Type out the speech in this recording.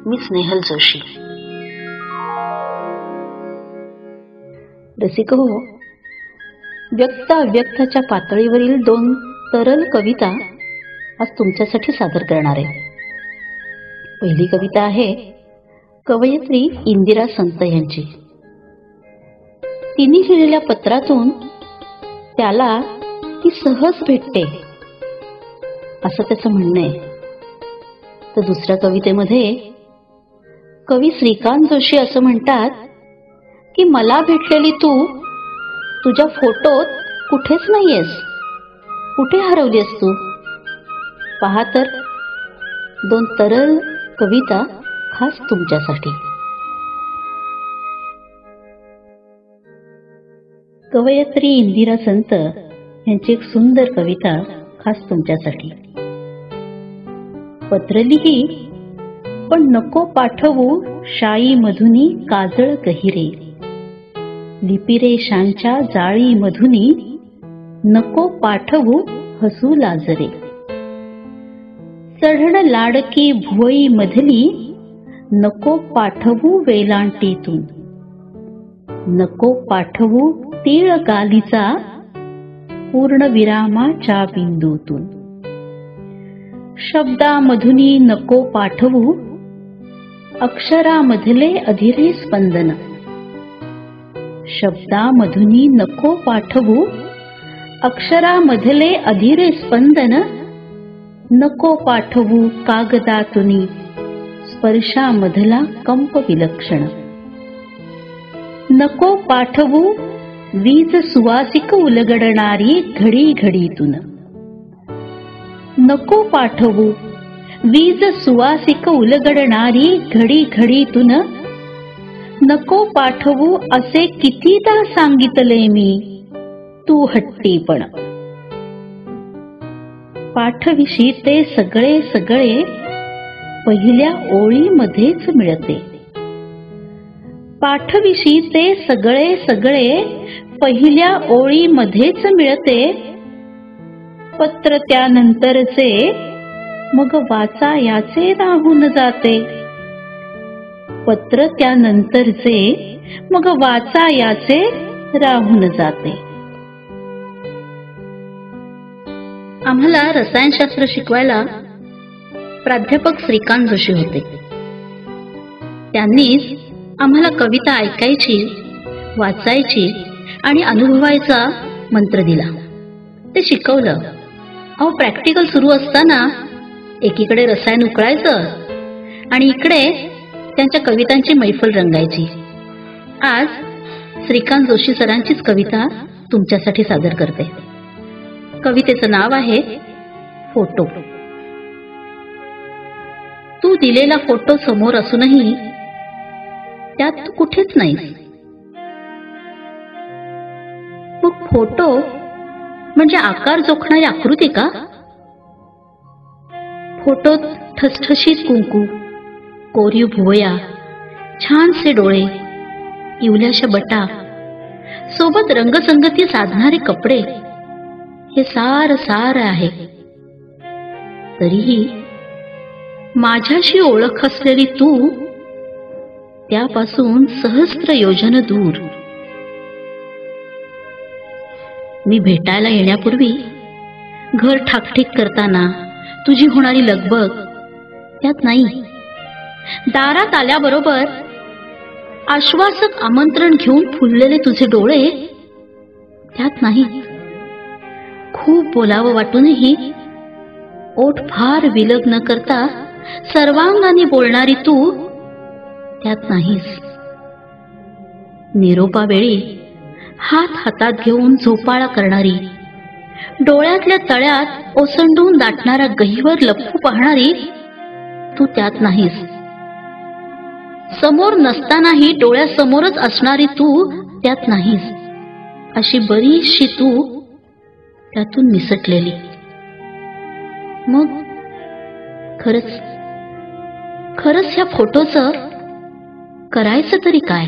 मी स्नेहल जोशी. रसिक हो, व्यक्त अव्यक्ताच्या पातळीवरील 2 तरल कविता आज तुमच्यासाठी सादर करणार आहे. पहिली कविता आहे कवयित्री इंदिरा संत यांची. तिने लिहिलेल्या पत्रातून त्याला ती सहज भेटते असं त्याचं म्हणणं आहे. तर दुसऱ्या कवितेमध्ये कवी श्रीकांत जोशी असं म्हणतात की मला भेटलेली तू तुझ्या फोटोत कुठेच नाहीयेस, कुठे हरवलीस तू. पहा तर 2 तरल कविता खास तुमच्यासाठी. कवयित्री इंदिरा संत यांची एक सुंदर कविता खास तुमच्यासाठी. पत्र लिही पण नको पाठवू शाई मधुनी काजळ गहिरे, लिपिरेषांच्या जाळी मधुनी नको पाठवू हसू लाजरे. चढण लाडकी भुवई मधली नको पाठवू वेलांटीतून, नको पाठवू तीळ गालीचा पूर्णविरामाच्या बिंदूतून. शब्दामधुनी नको पाठवू अक्षरामधले अधीरे स्पंदन, शब्दामधुनी नको पाठवू अक्षरामधले अधीरे स्पंदन. नको पाठवू कागदातुनी स्पर्शामधला कंप विलक्षण, नको पाठवू वीज सुवासिक उलगडणारी घडी घडीतून, नको पाठवू वीज सुवासिक उलगडणारी घडी घडीतून. नको पाठवू असे कितीदा सांगितले मी तू हट्टीपण. पाठविशी ते सगळे सगळे पहिल्या ओळीमध्येच मिळते, पाठविशी ते सगळे सगळे पहिल्या ओळीमध्येच मिळते. पत्र त्यानंतरचे मग वाचा याचे राहून जाते, पत्र त्यानंतरचे मग वाचा याचे राहून जाते. आम्हाला रसायनशास्त्र शिकवायला प्राध्यापक श्रीकांत जोशी होते. त्यांनीच आम्हाला कविता ऐकायची, वाचायची आणि अनुभवायचा मंत्र दिला. ते शिकवलं. अहो, प्रॅक्टिकल सुरू असताना एकीकडे रसायन उकळायचं आणि इकडे त्यांच्या कवितांची मैफल रंगायची. आज श्रीकांत जोशी सरांचीच कविता तुमच्यासाठी सादर करते. कवितेचं नाव आहे फोटो. तू दिलेला फोटो समोर असूनही त्यात तू कुठेच नाहीस. मग फोटो म्हणजे आकार जोखणारी आकृती का? फोटोत ठसठशीत कुंकू, कोरीव भुवया, छानसे डोळे, इवल्याशा बटा, सोबत रंगसंगती साधणारे कपडे, हे सार सार आहे. तरीही माझ्याशी ओळख असलेली तू त्यापासून सहस्त्र योजन दूर. मी भेटायला येण्यापूर्वी घर ठाकठीक करताना तुझी होणारी लगबग त्यात नाही. दारात आल्याबरोबर आश्वासक आमंत्रण घेऊन फुललेले तुझे डोळे त्यात नाही. खूप बोलावं वाटूनही ओठ फार विलग न करता सर्वांगाने बोलणारी तू त्यात नाहीस. निरोपावेळी हात हातात घेऊन झोपाळा करणारी, डोळ्यातल्या तळ्यात ओसंडून दाटणारा गहिवर लपू पाहणारी तू त्यात नाहीस. समोर नसतानाही डोळ्यासमोरच असणारी तू त्यात नाहीस. अशी बरीचशी तू त्यातून निसटलेली. मग खरंच ह्या फोटोचं करायचं तरी काय?